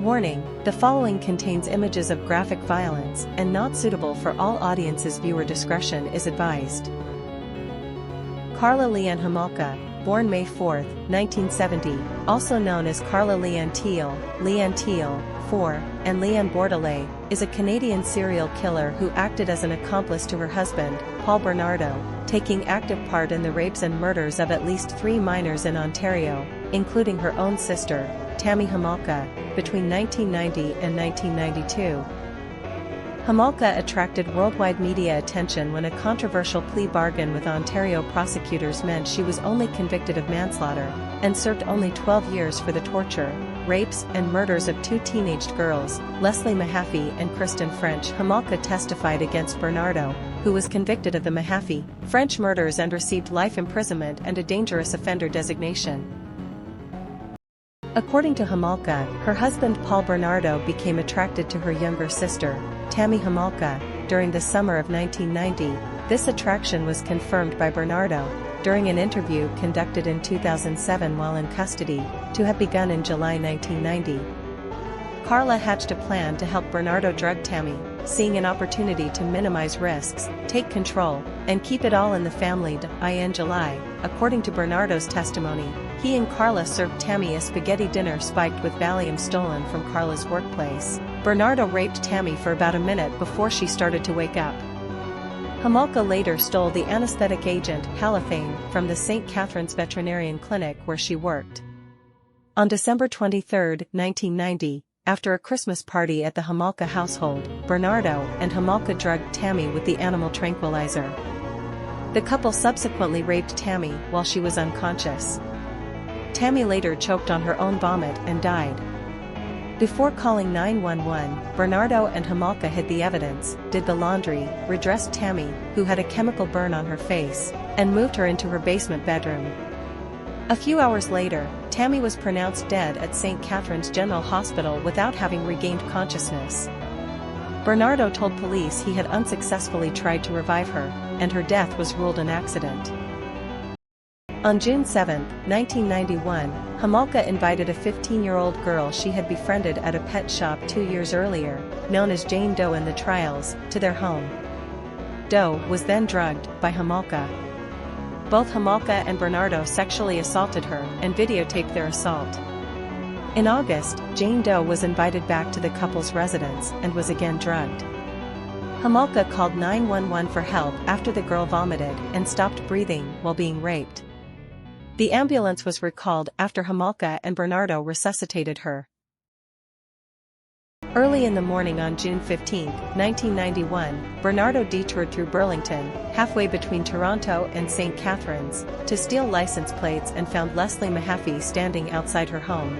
Warning: the following contains images of graphic violence and not suitable for all audiences. Viewer discretion is advised. Carla Leanne Homolka, born May 4, 1970, also known as Carla Leanne Teal, 4, and Leanne Bordelais, is a Canadian serial killer who acted as an accomplice to her husband, Paul Bernardo, taking active part in the rapes and murders of at least 3 minors in Ontario, including her own sister, Tammy Homolka, between 1990 and 1992. Homolka attracted worldwide media attention when a controversial plea bargain with Ontario prosecutors meant she was only convicted of manslaughter, and served only 12 years for the torture, rapes and murders of 2 teenaged girls, Leslie Mahaffey and Kristen French. Homolka testified against Bernardo, who was convicted of the Mahaffey, French murders and received life imprisonment and a dangerous offender designation. According to Homolka, her husband Paul Bernardo became attracted to her younger sister, Tammy Homolka, during the summer of 1990. This attraction was confirmed by Bernardo, during an interview conducted in 2007 while in custody, to have begun in July 1990. Carla hatched a plan to help Bernardo drug Tammy, seeing an opportunity to minimize risks, take control, and keep it all in the family. In July, according to Bernardo's testimony, he and Carla served Tammy a spaghetti dinner spiked with Valium stolen from Carla's workplace. Bernardo raped Tammy for about a minute before she started to wake up. Homolka later stole the anesthetic agent halothane from the St. Catharines Veterinarian Clinic where she worked. On December 23, 1990, after a Christmas party at the Homolka household, Bernardo and Homolka drugged Tammy with the animal tranquilizer. The couple subsequently raped Tammy while she was unconscious. Tammy later choked on her own vomit and died. Before calling 911, Bernardo and Homolka hid the evidence, did the laundry, redressed Tammy, who had a chemical burn on her face, and moved her into her basement bedroom. A few hours later, Tammy was pronounced dead at St. Catharines General Hospital without having regained consciousness. Bernardo told police he had unsuccessfully tried to revive her, and her death was ruled an accident. On June 7, 1991, Homolka invited a 15-year-old girl she had befriended at a pet shop 2 years earlier, known as Jane Doe in the trials, to their home. Doe was then drugged by Homolka. Both Homolka and Bernardo sexually assaulted her and videotaped their assault. In August, Jane Doe was invited back to the couple's residence and was again drugged. Homolka called 911 for help after the girl vomited and stopped breathing while being raped. The ambulance was recalled after Homolka and Bernardo resuscitated her. Early in the morning on June 15, 1991, Bernardo detoured through Burlington, halfway between Toronto and St. Catharines, to steal license plates and found Leslie Mahaffey standing outside her home.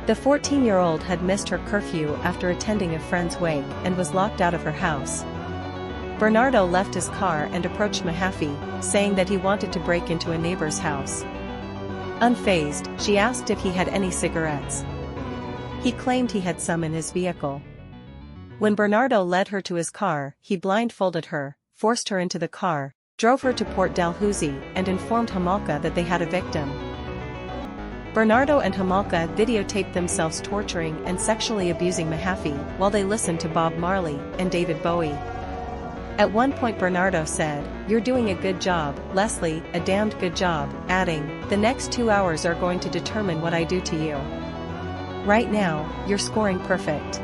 The 14-year-old had missed her curfew after attending a friend's wake and was locked out of her house. Bernardo left his car and approached Mahaffey, saying that he wanted to break into a neighbor's house. Unfazed, she asked if he had any cigarettes. He claimed he had some in his vehicle. When Bernardo led her to his car, he blindfolded her, forced her into the car, drove her to Port Dalhousie, and informed Homolka that they had a victim. Bernardo and Homolka videotaped themselves torturing and sexually abusing Mahaffey while they listened to Bob Marley and David Bowie. At one point Bernardo said, "You're doing a good job, Leslie, a damned good job," adding, "The next 2 hours are going to determine what I do to you. Right now, you're scoring perfect."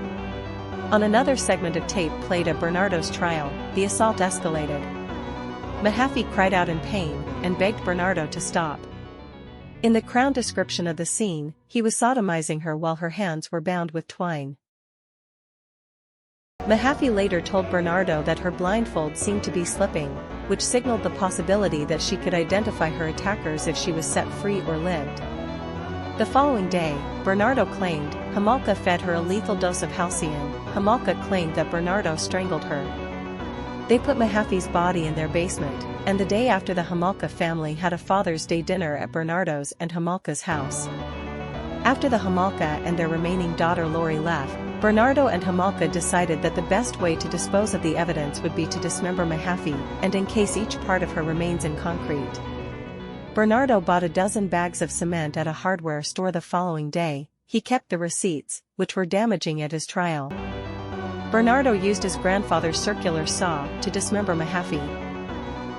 On another segment of tape played at Bernardo's trial, the assault escalated. Mahaffey cried out in pain and begged Bernardo to stop. In the Crown description of the scene, he was sodomizing her while her hands were bound with twine. Mahaffey later told Bernardo that her blindfold seemed to be slipping, which signaled the possibility that she could identify her attackers if she was set free or lived. The following day, Bernardo claimed Homolka fed her a lethal dose of halcyon. Homolka claimed that Bernardo strangled her. They put Mahaffey's body in their basement, and the day after the Homolka family had a Father's Day dinner at Bernardo's and Homolka's house. After the Homolka and their remaining daughter Lori left, Bernardo and Homolka decided that the best way to dispose of the evidence would be to dismember Mahaffey and encase each part of her remains in concrete. Bernardo bought a dozen bags of cement at a hardware store the following day, he kept the receipts, which were damaging at his trial. Bernardo used his grandfather's circular saw to dismember Mahaffey.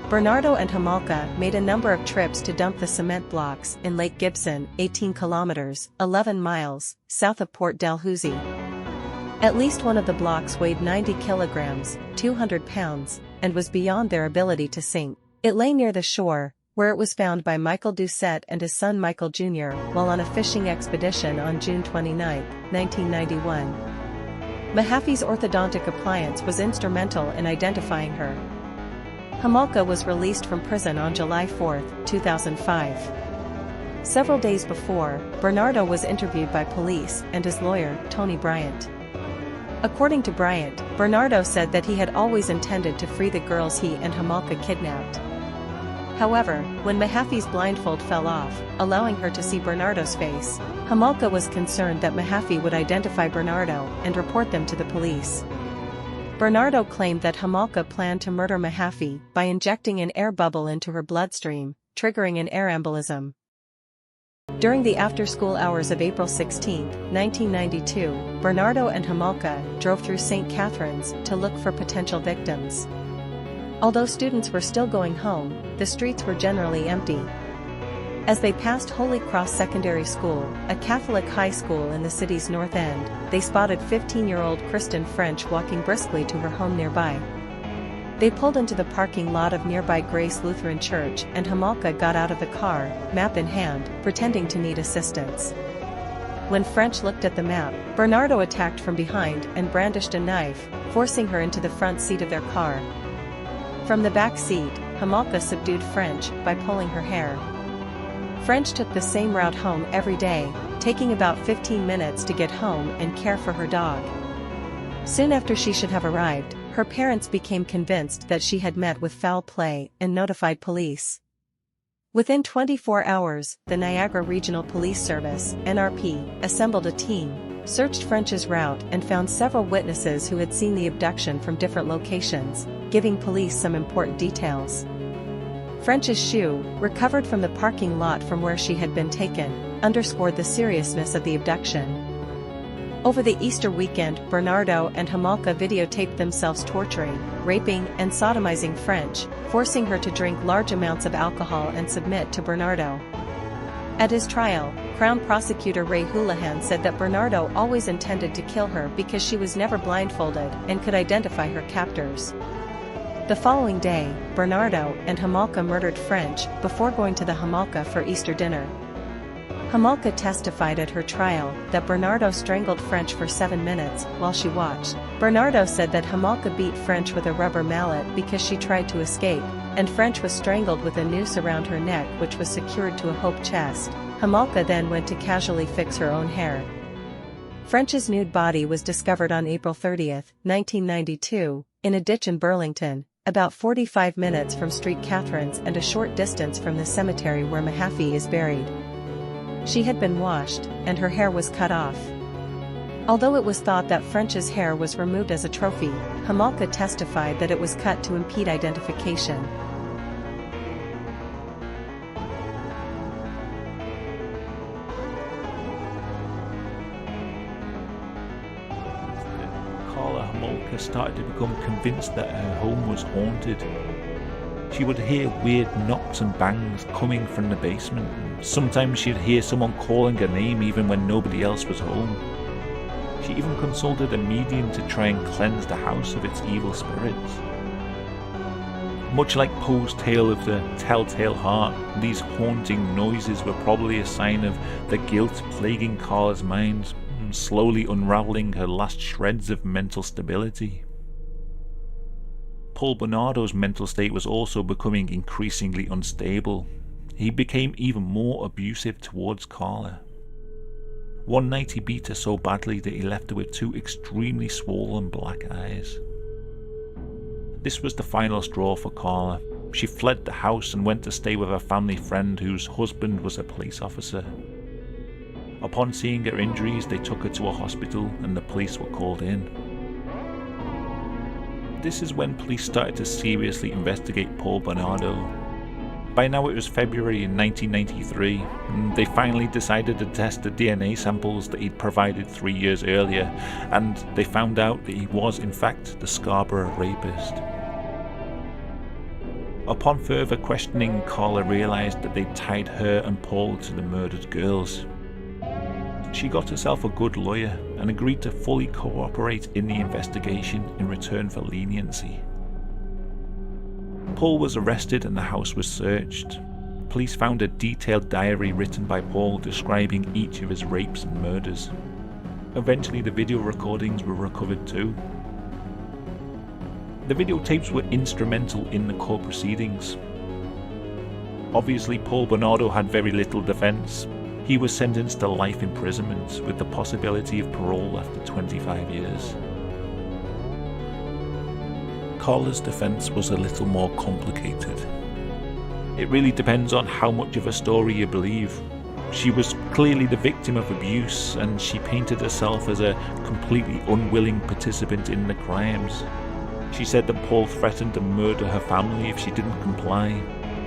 Bernardo and Homolka made a number of trips to dump the cement blocks in Lake Gibson, 18 kilometers, 11 miles, south of Port Dalhousie. At least one of the blocks weighed 90 kilograms, 200 pounds, and was beyond their ability to sink. It lay near the shore, where it was found by Michael Doucette and his son Michael Jr. while on a fishing expedition on June 29, 1991. Mahaffey's orthodontic appliance was instrumental in identifying her. Homolka was released from prison on July 4, 2005. Several days before, Bernardo was interviewed by police and his lawyer, Tony Bryant. According to Bryant, Bernardo said that he had always intended to free the girls he and Homolka kidnapped. However, when Mahaffey's blindfold fell off, allowing her to see Bernardo's face, Homolka was concerned that Mahaffey would identify Bernardo and report them to the police. Bernardo claimed that Homolka planned to murder Mahaffey by injecting an air bubble into her bloodstream, triggering an air embolism. During the after-school hours of April 16, 1992, Bernardo and Homolka drove through St. Catharines to look for potential victims. Although students were still going home, the streets were generally empty. As they passed Holy Cross Secondary School, a Catholic high school in the city's north end, they spotted 15-year-old Kristen French walking briskly to her home nearby. They pulled into the parking lot of nearby Grace Lutheran Church and Homolka got out of the car, map in hand, pretending to need assistance. When French looked at the map, Bernardo attacked from behind and brandished a knife, forcing her into the front seat of their car. From the back seat, Homolka subdued French by pulling her hair. French took the same route home every day, taking about 15 minutes to get home and care for her dog. Soon after she should have arrived, her parents became convinced that she had met with foul play and notified police. Within 24 hours, the Niagara Regional Police Service, NRP, assembled a team, searched French's route and found several witnesses who had seen the abduction from different locations, giving police some important details. French's shoe, recovered from the parking lot from where she had been taken, underscored the seriousness of the abduction. Over the Easter weekend, Bernardo and Homolka videotaped themselves torturing, raping, and sodomizing French, forcing her to drink large amounts of alcohol and submit to Bernardo. At his trial, Crown Prosecutor Ray Houlihan said that Bernardo always intended to kill her because she was never blindfolded and could identify her captors. The following day, Bernardo and Homolka murdered French before going to the Homolka for Easter dinner. Homolka testified at her trial that Bernardo strangled French for 7 minutes while she watched. Bernardo said that Homolka beat French with a rubber mallet because she tried to escape, and French was strangled with a noose around her neck which was secured to a hope chest. Homolka then went to casually fix her own hair. French's nude body was discovered on April 30, 1992, in a ditch in Burlington, about 45 minutes from St. Catharines and a short distance from the cemetery where Mahaffey is buried. She had been washed, and her hair was cut off. Although it was thought that French's hair was removed as a trophy, Homolka testified that it was cut to impede identification. Karla Homolka started to become convinced that her home was haunted. She would hear weird knocks and bangs coming from the basement. Sometimes she'd hear someone calling her name even when nobody else was home. She even consulted a medium to try and cleanse the house of its evil spirits. Much like Poe's tale of the telltale heart, these haunting noises were probably a sign of the guilt plaguing Karla's mind, slowly unraveling her last shreds of mental stability. Paul Bernardo's mental state was also becoming increasingly unstable. He became even more abusive towards Karla. One night he beat her so badly that he left her with 2 extremely swollen black eyes. This was the final straw for Karla. She fled the house and went to stay with a family friend whose husband was a police officer. Upon seeing her injuries, they took her to a hospital and the police were called in. This is when police started to seriously investigate Paul Bernardo. By now it was February in 1993, and they finally decided to test the DNA samples that he'd provided 3 years earlier, and they found out that he was in fact the Scarborough rapist. Upon further questioning, Carla realised that they'd tied her and Paul to the murdered girls. She got herself a good lawyer and agreed to fully cooperate in the investigation in return for leniency. Paul was arrested and the house was searched. Police found a detailed diary written by Paul describing each of his rapes and murders. Eventually the video recordings were recovered too. The videotapes were instrumental in the court proceedings. Obviously, Paul Bernardo had very little defence. He was sentenced to life imprisonment with the possibility of parole after 25 years. Carla's defence was a little more complicated. It really depends on how much of a story you believe. She was clearly the victim of abuse, and she painted herself as a completely unwilling participant in the crimes. She said that Paul threatened to murder her family if she didn't comply.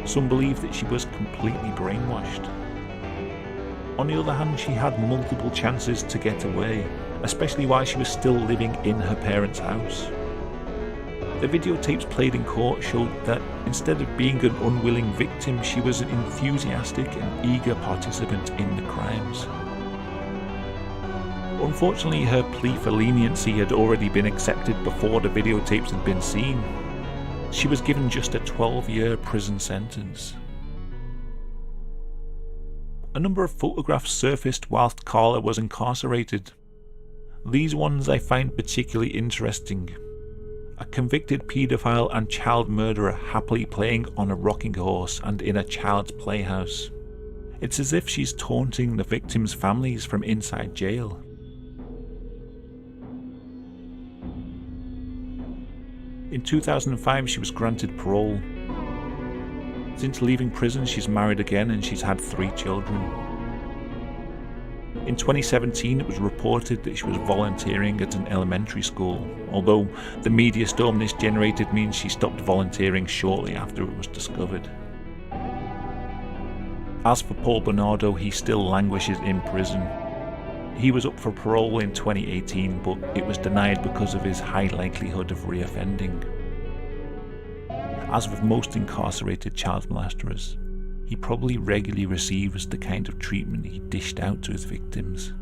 Some believe that she was completely brainwashed. On the other hand, she had multiple chances to get away, especially while she was still living in her parents' house. The videotapes played in court showed that instead of being an unwilling victim, she was an enthusiastic and eager participant in the crimes. Unfortunately, her plea for leniency had already been accepted before the videotapes had been seen. She was given just a 12-year prison sentence. A number of photographs surfaced whilst Carla was incarcerated. These ones I find particularly interesting. A convicted paedophile and child murderer happily playing on a rocking horse and in a child's playhouse. It's as if she's taunting the victims' families from inside jail. In 2005, she was granted parole. Since leaving prison, she's married again and she's had 3 children. In 2017, it was reported that she was volunteering at an elementary school, although the media storm this generated means she stopped volunteering shortly after it was discovered. As for Paul Bernardo, he still languishes in prison. He was up for parole in 2018, but it was denied because of his high likelihood of reoffending. As with most incarcerated child molesters, he probably regularly receives the kind of treatment he dished out to his victims.